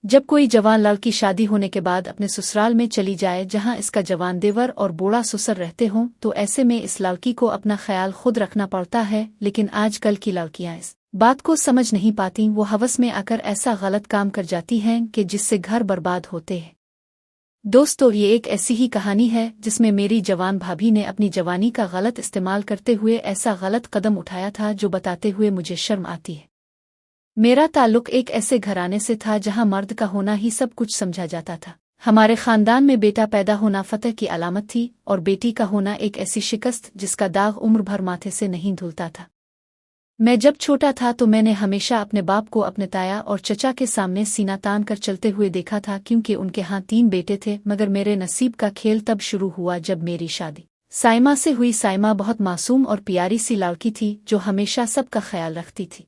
जब कोई जवान लड़की शादी होने के बाद अपने ससुराल में चली जाए जहां इसका जवान देवर और बूढ़ा ससुर रहते हों, तो ऐसे में इस लड़की को अपना ख्याल खुद रखना पड़ता है। लेकिन आजकल की लड़कियां इस बात को समझ नहीं पाती। वो हवस में आकर ऐसा गलत काम कर जाती हैं कि जिससे घर बर्बाद होते हैं। दोस्तों, ये एक ऐसी ही कहानी है जिसमें मेरी जवान भाभी ने अपनी जवानी का गलत इस्तेमाल करते हुए ऐसा गलत कदम उठाया था जो बताते हुए मुझे शर्म आती है। मेरा ताल्लुक एक ऐसे घराने से था जहां मर्द का होना ही सब कुछ समझा जाता था। हमारे खानदान में बेटा पैदा होना फतह की अलामत थी और बेटी का होना एक ऐसी शिकस्त जिसका दाग उम्र भर माथे से नहीं धुलता था। मैं जब छोटा था तो मैंने हमेशा अपने बाप को अपने ताया और चचा के सामने सीना तान कर चलते हुए देखा था, क्योंकि उनके यहाँ 3 बेटे थे। मगर मेरे नसीब का खेल तब शुरू हुआ जब मेरी शादी साइमा से हुई। साइमा बहुत मासूम और प्यारी सी लड़की थी जो हमेशा सबका ख्याल रखती थी।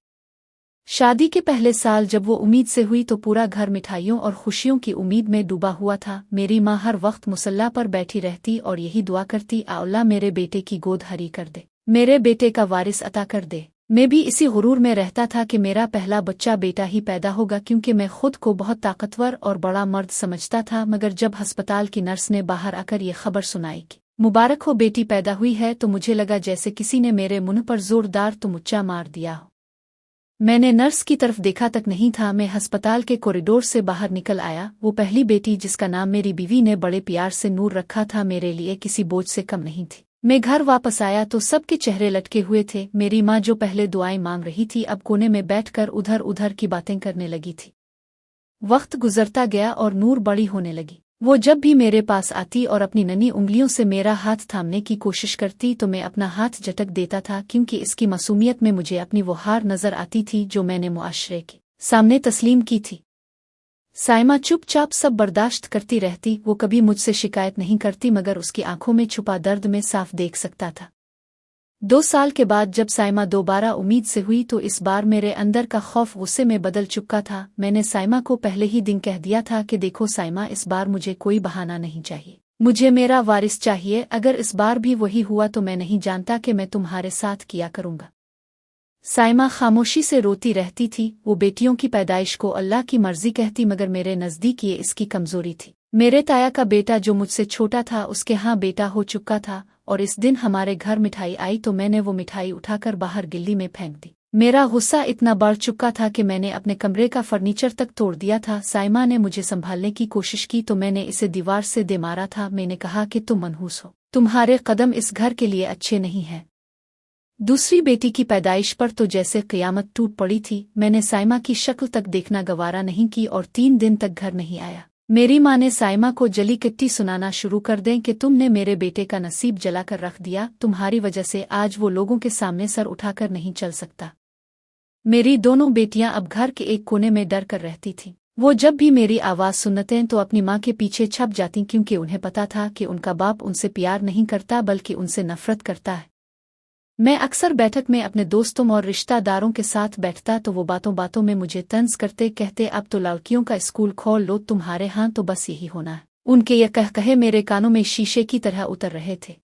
शादी के पहले साल जब वो उम्मीद से हुई तो पूरा घर मिठाइयों और खुशियों की उम्मीद में डूबा हुआ था। मेरी माँ हर वक्त मुसल्ला पर बैठी रहती और यही दुआ करती, आ अल्लाह मेरे बेटे की गोद हरी कर दे, मेरे बेटे का वारिस अता कर दे। मैं भी इसी गुरूर में रहता था कि मेरा पहला बच्चा बेटा ही पैदा होगा, क्योंकि मैं खुद को बहुत ताकतवर और बड़ा मर्द समझता था। मगर जब अस्पताल की नर्स ने बाहर आकर ये खबर सुनाई कि मुबारक हो बेटी पैदा हुई है, तो मुझे लगा जैसे किसी ने मेरे मुंह पर जोरदार तुमुच्चा मार दिया हो। मैंने नर्स की तरफ देखा तक नहीं था। मैं अस्पताल के कॉरिडोर से बाहर निकल आया। वो पहली बेटी जिसका नाम मेरी बीवी ने बड़े प्यार से नूर रखा था, मेरे लिए किसी बोझ से कम नहीं थी। मैं घर वापस आया तो सबके चेहरे लटके हुए थे। मेरी माँ जो पहले दुआएं मांग रही थी, अब कोने में बैठकर उधर उधर की बातें करने लगी थी। वक्त गुजरता गया और नूर बड़ी होने लगी। वो जब भी मेरे पास आती और अपनी नन्ही उंगलियों से मेरा हाथ थामने की कोशिश करती तो मैं अपना हाथ झटक देता था, क्योंकि इसकी मासूमियत में मुझे अपनी वो हार नजर आती थी जो मैंने मुआशरे के सामने तस्लीम की थी। साइमा चुपचाप सब बर्दाश्त करती रहती। वो कभी मुझसे शिकायत नहीं करती, मगर उसकी आंखों में छुपा दर्द में साफ देख सकता था। 2 साल के बाद जब साइमा दोबारा उम्मीद से हुई तो इस बार मेरे अंदर का खौफ गुस्से में बदल चुका था। मैंने साइमा को पहले ही दिन कह दिया था कि देखो साइमा, इस बार मुझे कोई बहाना नहीं चाहिए, मुझे मेरा वारिस चाहिए। अगर इस बार भी वही हुआ तो मैं नहीं जानता कि मैं तुम्हारे साथ किया करूंगा। साइमा खामोशी से रोती रहती थी। वो बेटियों की पैदाइश को अल्लाह की मर्जी कहती, मगर मेरे नज़दीक ये इसकी कमजोरी थी। मेरे ताया का बेटा जो मुझसे छोटा था उसके यहाँ बेटा हो चुका था, और इस दिन हमारे घर मिठाई आई तो मैंने वो मिठाई उठाकर बाहर गिल्ली में फेंक दी। मेरा गुस्सा इतना बढ़ चुका था कि मैंने अपने कमरे का फर्नीचर तक तोड़ दिया था। साइमा ने मुझे संभालने की कोशिश की तो मैंने इसे दीवार से दे मारा था। मैंने कहा कि तुम मनहूस हो, तुम्हारे कदम इस घर के लिए अच्छे नहीं हैं। दूसरी बेटी की पैदाइश पर तो जैसे क़यामत टूट पड़ी थी। मैंने साइमा की शक्ल तक देखना गवारा नहीं की और 3 दिन तक घर नहीं आया। मेरी माँ ने साइमा को जली किट्टी सुनाना शुरू कर दें कि तुमने मेरे बेटे का नसीब जलाकर रख दिया, तुम्हारी वजह से आज वो लोगों के सामने सर उठाकर नहीं चल सकता। मेरी दोनों बेटियां अब घर के एक कोने में डर कर रहती थीं। वो जब भी मेरी आवाज़ सुनते तो अपनी माँ के पीछे छप जाती, क्योंकि उन्हें पता था कि उनका बाप उनसे प्यार नहीं करता बल्कि उनसे नफरत करता है। मैं अक्सर बैठक में अपने दोस्तों और रिश्तेदारों के साथ बैठता तो वो बातों बातों में मुझे तंज करते, कहते अब तो लड़कियों का स्कूल खोल लो, तुम्हारे यहाँ तो बस यही होना है। उनके ये कहे मेरे कानों में शीशे की तरह उतर रहे थे।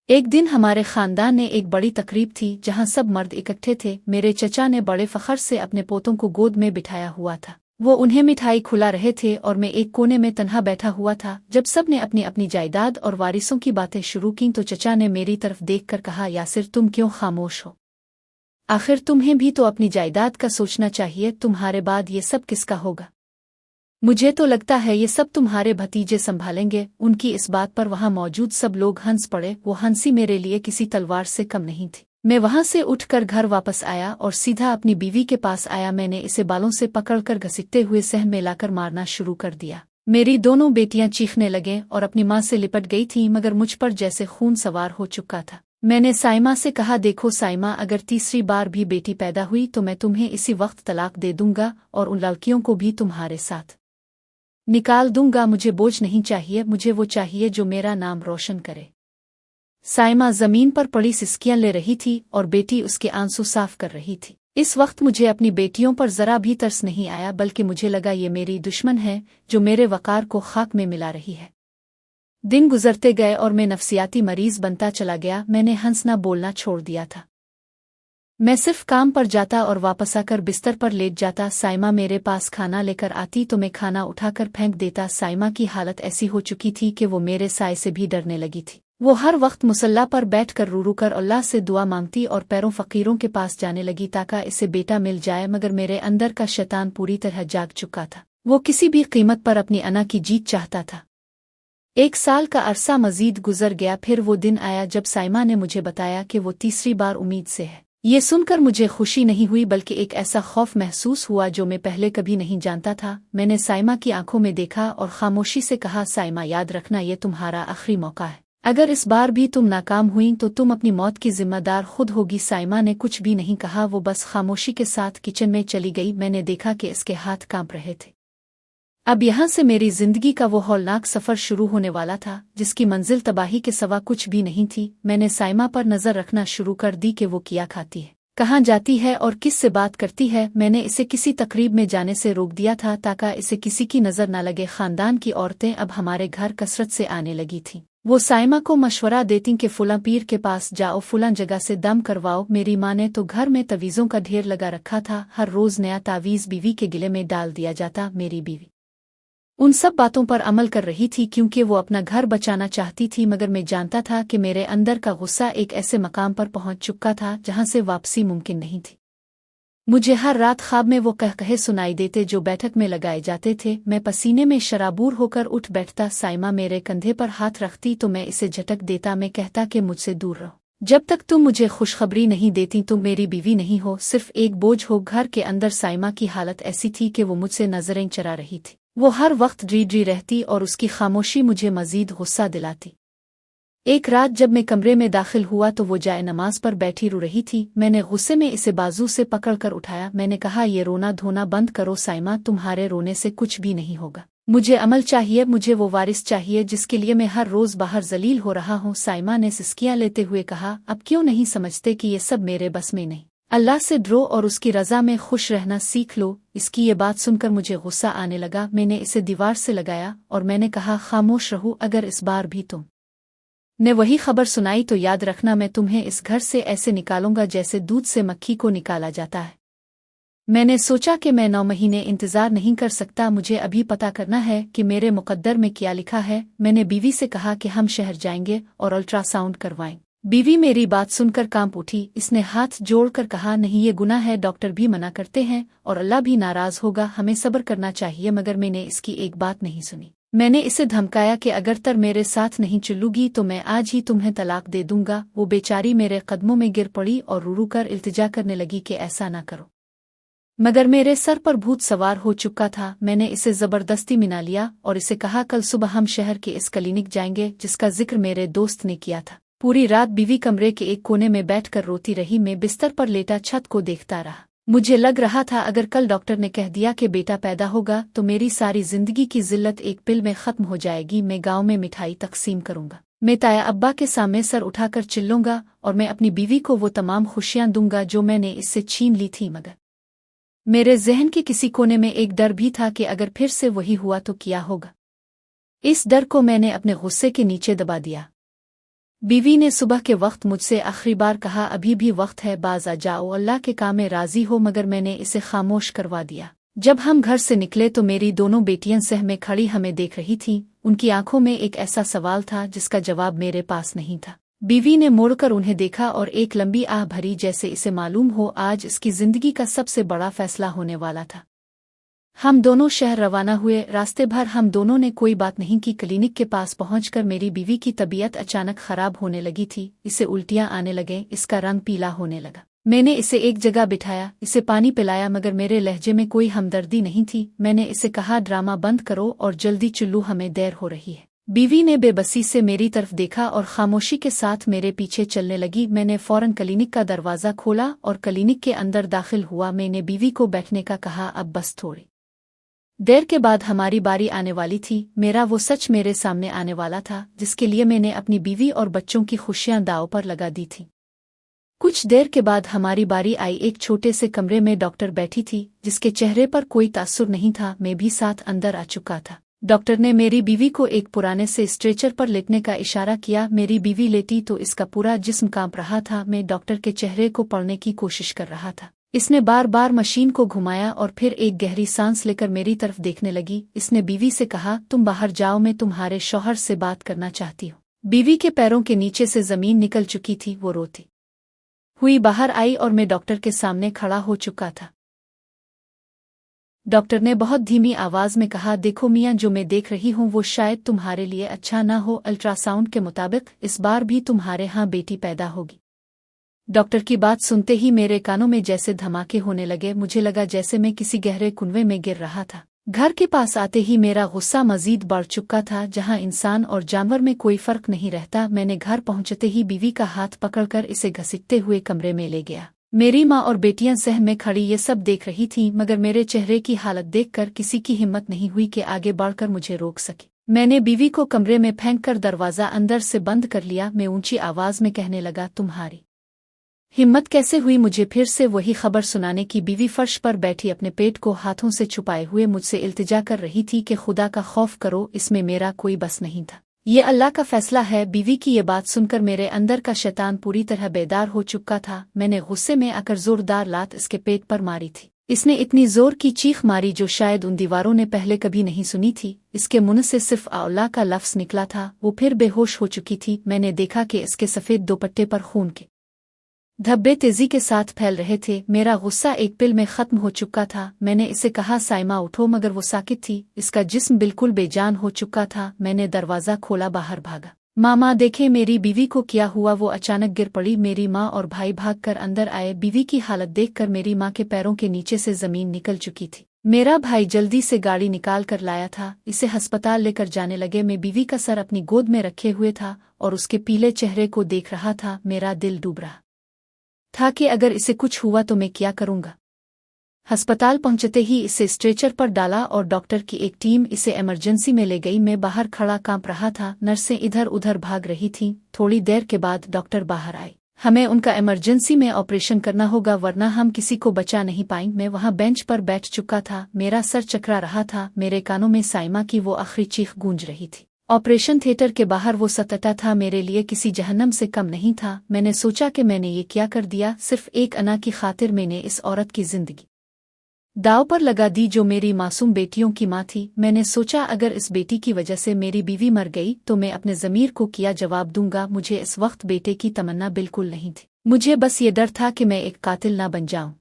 एक दिन हमारे खानदान ने एक बड़ी तकरीब थी जहाँ सब मर्द इकट्ठे थे। मेरे चचा ने बड़े फखर से अपने पोतों को गोद में बिठाया हुआ था। वो उन्हें मिठाई खुला रहे थे और मैं एक कोने में तन्हा बैठा हुआ था। जब सब ने अपनी अपनी जायदाद और वारिसों की बातें शुरू की तो चचा ने मेरी तरफ देखकर कहा, यासिर तुम क्यों खामोश हो? आखिर तुम्हें भी तो अपनी जायदाद का सोचना चाहिए। तुम्हारे बाद ये सब किसका होगा? मुझे तो लगता है ये सब तुम्हारे भतीजे संभालेंगे। उनकी इस बात पर वहां मौजूद सब लोग हंस पड़े। वो हंसी मेरे लिए किसी तलवार से कम नहीं थी। मैं वहां से उठकर घर वापस आया और सीधा अपनी बीवी के पास आया। मैंने इसे बालों से पकड़कर घसीटते हुए सहन में लाकर मारना शुरू कर दिया। मेरी दोनों बेटियां चीखने लगे और अपनी माँ से लिपट गई थीं, मगर मुझ पर जैसे खून सवार हो चुका था। मैंने साइमा से कहा, देखो साइमा, अगर तीसरी बार भी बेटी पैदा हुई तो मैं तुम्हें इसी वक्त तलाक दे दूंगा और उन लड़कियों को भी तुम्हारे साथ निकाल दूंगा। मुझे बोझ नहीं चाहिए, मुझे वो चाहिए जो मेरा नाम रोशन करे। साइमा जमीन पर पड़ी सिसकियां ले रही थी और बेटी उसके आंसू साफ कर रही थी। इस वक्त मुझे अपनी बेटियों पर जरा भी तरस नहीं आया, बल्कि मुझे लगा ये मेरी दुश्मन है जो मेरे वकार को खाक में मिला रही है। दिन गुजरते गए और मैं नफसियाती मरीज बनता चला गया। मैंने हंसना बोलना छोड़ दिया था। मैं सिर्फ काम पर जाता और वापस आकर बिस्तर पर लेट जाता। साइमा मेरे पास खाना लेकर आती तो मैं खाना उठाकर फेंक देता। साइमा की हालत ऐसी हो चुकी थी कि वो मेरे साय से भी डरने लगी थी। वो हर वक्त मुसल्ला पर बैठकर रू कर अल्लाह से दुआ मांगती और पैरों फकीरों के पास जाने लगी ताकि इसे बेटा मिल जाए, मगर मेरे अंदर का शैतान पूरी तरह जाग चुका था। वो किसी भी कीमत पर अपनी अना की जीत चाहता था। 1 साल का अरसा मजीद गुजर गया। फिर वो दिन आया जब साइमा ने मुझे बताया कि वो तीसरी बार उम्मीद से है। ये सुनकर मुझे खुशी नहीं हुई बल्कि एक ऐसा खौफ महसूस हुआ जो मैं पहले कभी नहीं जानता था। मैंने साइमा की आंखों में देखा और खामोशी से कहा, साइमा याद रखना, ये तुम्हारा आखिरी मौका है। अगर इस बार भी तुम नाकाम हुई तो तुम अपनी मौत की जिम्मेदार खुद होगी। साइमा ने कुछ भी नहीं कहा, वो बस खामोशी के साथ किचन में चली गई। मैंने देखा कि इसके हाथ कांप रहे थे। अब यहाँ से मेरी जिंदगी का वो हौलनाक सफर शुरू होने वाला था जिसकी मंजिल तबाही के सिवा कुछ भी नहीं थी। मैंने साइमा पर नजर रखना शुरू कर दी कि वो क्या खाती है, कहाँ जाती है और किस से बात करती है। मैंने इसे किसी तकरीब में जाने से रोक दिया था ताकि इसे किसी की नजर न लगे। खानदान की औरतें अब हमारे घर कसरत से आने लगी थीं। वो साइमा को मशवरा देती कि फुला पीर के पास जाओ, फुला जगह से दम करवाओ। मेरी माँ ने तो घर में तवीज़ों का ढेर लगा रखा था। हर रोज नया तावीज़ बीवी के गिले में डाल दिया जाता। मेरी बीवी उन सब बातों पर अमल कर रही थी क्योंकि वो अपना घर बचाना चाहती थी, मगर मैं जानता था कि मेरे अंदर का गुस्सा एक ऐसे मकाम पर पहुंच चुका था जहां से वापसी मुमकिन नहीं थी। मुझे हर रात ख्वाब में वो कहे सुनाई देते जो बैठक में लगाए जाते थे। मैं पसीने में शराबूर होकर उठ बैठता। साइमा मेरे कंधे पर हाथ रखती तो मैं इसे झटक देता। मैं कहता कि मुझसे दूर रहो, जब तक तुम मुझे खुशखबरी नहीं देती तुम मेरी बीवी नहीं हो, सिर्फ एक बोझ हो। घर के अंदर साइमा की हालत ऐसी थी कि वो मुझसे नजरें चरा रही थी। वो हर वक्त ड्री रहती और उसकी खामोशी मुझे मजीद गुस्सा दिलाती। एक रात जब मैं कमरे में दाखिल हुआ तो वो जाए नमाज पर बैठी रो रही थी। मैंने गुस्से में इसे बाजू से पकड़कर उठाया। मैंने कहा, ये रोना धोना बंद करो साइमा, तुम्हारे रोने से कुछ भी नहीं होगा। मुझे अमल चाहिए, मुझे वो वारिस चाहिए जिसके लिए मैं हर रोज बाहर जलील हो रहा हूँ। साइमा ने सिसकियां लेते हुए कहा, अब क्यों नहीं समझते कि ये सब मेरे बस में नहीं। अल्लाह से डरो और उसकी रजा में खुश रहना सीख लो। इसकी ये बात सुनकर मुझे गुस्सा आने लगा। मैंने इसे दीवार से लगाया और मैंने कहा, खामोश रहो, अगर इस बार भी तुम ने वही खबर सुनाई तो याद रखना मैं तुम्हें इस घर से ऐसे निकालूंगा जैसे दूध से मक्खी को निकाला जाता है। मैंने सोचा कि मैं 9 महीने इंतजार नहीं कर सकता, मुझे अभी पता करना है कि मेरे मुकद्दर में क्या लिखा है। मैंने बीवी से कहा कि हम शहर जाएंगे और अल्ट्रासाउंड करवाएं। बीवी मेरी बात सुनकर कांप उठी। इसने हाथ जोड़कर कहा, नहीं, ये गुनाह है, डॉक्टर भी मना करते हैं और अल्लाह भी नाराज होगा, हमें सब्र करना चाहिए। मगर मैंने इसकी एक बात नहीं सुनी। मैंने इसे धमकाया कि अगर तर मेरे साथ नहीं चलूगी तो मैं आज ही तुम्हें तलाक दे दूंगा। वो बेचारी मेरे कदमों में गिर पड़ी और रू कर इल्तिजा करने लगी कि ऐसा ना करो, मगर मेरे सर पर भूत सवार हो चुका था। मैंने इसे जबरदस्ती मिला लिया और इसे कहा, कल सुबह हम शहर के इस क्लिनिक जाएंगे जिसका जिक्र मेरे दोस्त ने किया था। पूरी रात बीवी कमरे के एक कोने में बैठकर रोती रही। मैं बिस्तर पर लेटा छत को देखता रहा। मुझे लग रहा था अगर कल डॉक्टर ने कह दिया कि बेटा पैदा होगा तो मेरी सारी जिंदगी की जिल्लत एक पिल में खत्म हो जाएगी। मैं गांव में मिठाई तकसीम करूंगा, मैं ताया अब्बा के सामने सर उठाकर चिल्लूंगा और मैं अपनी बीवी को वो तमाम खुशियां दूंगा जो मैंने इससे छीन ली थी। मगर मेरे जहन के किसी कोने में एक डर भी था कि अगर फिर से वही हुआ तो क्या होगा। इस डर को मैंने अपने गुस्से के नीचे दबा दिया। बीवी ने सुबह के वक्त मुझसे आखिरी बार कहा, अभी भी वक्त है, बाज आ जाओ, अल्लाह के काम में राजी हो। मगर मैंने इसे खामोश करवा दिया। जब हम घर से निकले तो मेरी दोनों बेटियां सह में खड़ी हमें देख रही थीं। उनकी आंखों में एक ऐसा सवाल था जिसका जवाब मेरे पास नहीं था। बीवी ने मुड़कर उन्हें देखा और एक लंबी आह भरी, जैसे इसे मालूम हो आज इसकी जिंदगी का सबसे बड़ा फैसला होने वाला था। हम दोनों शहर रवाना हुए। रास्ते भर हम दोनों ने कोई बात नहीं की। क्लिनिक के पास पहुंचकर मेरी बीवी की तबीयत अचानक खराब होने लगी थी। इसे उल्टियां आने लगे, इसका रंग पीला होने लगा। मैंने इसे एक जगह बिठाया, इसे पानी पिलाया, मगर मेरे लहजे में कोई हमदर्दी नहीं थी। मैंने इसे कहा, ड्रामा बंद करो और जल्दी चुल्लू, हमें देर हो रही है। बीवी ने बेबसी से मेरी तरफ देखा और खामोशी के साथ मेरे पीछे चलने लगी। मैंने फौरन क्लिनिक का दरवाज़ा खोला और क्लिनिक के अंदर दाखिल हुआ। मैंने बीवी को बैठने का कहा, अब बस थोड़ी देर के बाद हमारी बारी आने वाली थी। मेरा वो सच मेरे सामने आने वाला था जिसके लिए मैंने अपनी बीवी और बच्चों की खुशियां दांव पर लगा दी थी। कुछ देर के बाद हमारी बारी आई। एक छोटे से कमरे में डॉक्टर बैठी थी जिसके चेहरे पर कोई तासुर नहीं था। मैं भी साथ अंदर आ चुका था। डॉक्टर ने मेरी बीवी को एक पुराने से स्ट्रेचर पर लेटने का इशारा किया। मेरी बीवी लेटी तो इसका पूरा जिस्म कांप रहा था। मैं डॉक्टर के चेहरे को पढ़ने की कोशिश कर रहा था। इसने बार बार मशीन को घुमाया और फिर एक गहरी सांस लेकर मेरी तरफ देखने लगी। इसने बीवी से कहा, तुम बाहर जाओ, मैं तुम्हारे शौहर से बात करना चाहती हूँ। बीवी के पैरों के नीचे से जमीन निकल चुकी थी। वो रोती हुई बाहर आई और मैं डॉक्टर के सामने खड़ा हो चुका था। डॉक्टर ने बहुत धीमी आवाज में कहा, देखो मियां, जो मैं देख रही हूं वो शायद तुम्हारे लिए अच्छा ना हो। अल्ट्रासाउंड के मुताबिक इस बार भी तुम्हारे यहाँ बेटी पैदा होगी। डॉक्टर की बात सुनते ही मेरे कानों में जैसे धमाके होने लगे। मुझे लगा जैसे मैं किसी गहरे कुनवे में गिर रहा था। घर के पास आते ही मेरा गुस्सा मजीद बढ़ चुका था। जहां इंसान और जानवर में कोई फर्क नहीं रहता, मैंने घर पहुंचते ही बीवी का हाथ पकड़कर इसे घसीटते हुए कमरे में ले गया। मेरी माँ और बेटियां सह में खड़ी ये सब देख रही थीं, मगर मेरे चेहरे की हालत देखकर किसी की हिम्मत नहीं हुई कि आगे बढ़कर मुझे रोक सके। मैंने बीवी को कमरे में फेंककर दरवाजा अंदर से बंद कर लिया। मैं ऊंची आवाज में कहने लगा, तुम्हारी हिम्मत कैसे हुई मुझे फिर से वही खबर सुनाने की। बीवी फर्श पर बैठी अपने पेट को हाथों से छुपाए हुए मुझसे इल्तिजा कर रही थी कि खुदा का खौफ करो, इसमें मेरा कोई बस नहीं था। ये अल्लाह का फैसला है। बीवी की ये बात सुनकर मेरे अंदर का शैतान पूरी तरह बेदार हो चुका था। मैंने गुस्से में आकर जोरदार लात इसके पेट पर मारी थी। इसने इतनी जोर की चीख मारी जो शायद उन दीवारों ने पहले कभी नहीं सुनी थी। इसके मुंह से सिर्फ अल्लाह का लफ्ज निकला था। वो फिर बेहोश हो चुकी थी। मैंने देखा कि इसके सफेद दुपट्टे पर खून के धब्बे तेजी के साथ फैल रहे थे। मेरा गुस्सा एक पिल में खत्म हो चुका था। मैंने इसे कहा, साइमा उठो, मगर वो साकित थी। इसका जिस्म बिल्कुल बेजान हो चुका था। मैंने दरवाजा खोला, बाहर भागा। माँ देखे मेरी बीवी को क्या हुआ। वो अचानक गिर पड़ी। मेरी माँ और भाई भागकर अंदर आए। बीवी की हालत देखकर मेरी माँ के पैरों के नीचे से जमीन निकल चुकी थी। मेरा भाई जल्दी से गाड़ी निकाल कर लाया था। इसे अस्पताल लेकर जाने लगे। मैं बीवी का सर अपनी गोद में रखे हुए था और उसके पीले चेहरे को देख रहा था। मेरा दिल डूब रहा था कि अगर इसे कुछ हुआ तो मैं क्या करूंगा। अस्पताल पहुंचते ही इसे स्ट्रेचर पर डाला और डॉक्टर की एक टीम इसे इमरजेंसी में ले गई। मैं बाहर खड़ा कांप रहा था। नर्सें इधर उधर भाग रही थीं। थोड़ी देर के बाद डॉक्टर बाहर आए। हमें उनका इमरजेंसी में ऑपरेशन करना होगा, वरना हम किसी को बचा नहीं पाएंगे। मैं वहां बेंच पर बैठ चुका था। मेरा सर चकरा रहा था। मेरे कानों में साइमा की वो आखिरी चीख गूंज रही थी। ऑपरेशन थिएटर के बाहर वो सतता था। मेरे लिए किसी जहन्नम से कम नहीं था। मैंने सोचा कि मैंने ये क्या कर दिया। सिर्फ एक अना की खातिर मैंने इस औरत की जिंदगी दाव पर लगा दी जो मेरी मासूम बेटियों की माँ थी। मैंने सोचा अगर इस बेटी की वजह से मेरी बीवी मर गई तो मैं अपने ज़मीर को क्या जवाब दूंगा। मुझे इस वक्त बेटे की तमन्ना बिल्कुल नहीं थी। मुझे बस ये डर था कि मैं एक कातिल ना बन जाऊं।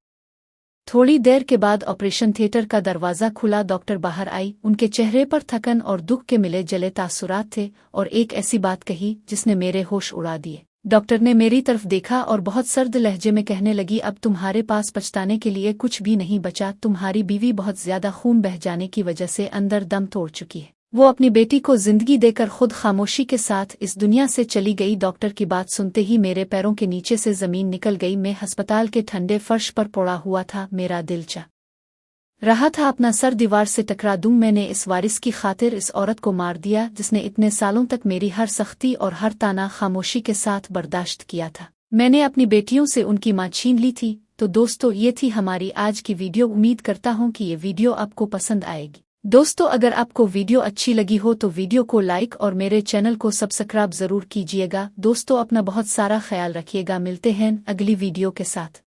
थोड़ी देर के बाद ऑपरेशन थिएटर का दरवाज़ा खुला। डॉक्टर बाहर आई। उनके चेहरे पर थकन और दुख के मिले जले तासुरात थे और एक ऐसी बात कही जिसने मेरे होश उड़ा दिए। डॉक्टर ने मेरी तरफ देखा और बहुत सर्द लहजे में कहने लगी, अब तुम्हारे पास पछताने के लिए कुछ भी नहीं बचा। तुम्हारी बीवी बहुत ज्यादा खून बह जाने की वजह से अंदर दम तोड़ चुकी है। वो अपनी बेटी को जिंदगी देकर खुद खामोशी के साथ इस दुनिया से चली गई। डॉक्टर की बात सुनते ही मेरे पैरों के नीचे से जमीन निकल गई। मैं अस्पताल के ठंडे फर्श पर पड़ा हुआ था। मेरा दिल चाह रहा था अपना सर दीवार से टकरा दूं। मैंने इस वारिस की खातिर इस औरत को मार दिया जिसने इतने सालों तक मेरी हर सख्ती और हर ताना खामोशी के साथ बर्दाश्त किया था। मैंने अपनी बेटियों से उनकी माँ छीन ली थी। तो दोस्तों, ये थी हमारी आज की वीडियो। उम्मीद करता हूँ कि ये वीडियो आपको पसंद आएगी। दोस्तों, अगर आपको वीडियो अच्छी लगी हो तो वीडियो को लाइक और मेरे चैनल को सब्सक्राइब जरूर कीजिएगा। दोस्तों, अपना बहुत सारा ख्याल रखिएगा। मिलते हैं अगली वीडियो के साथ।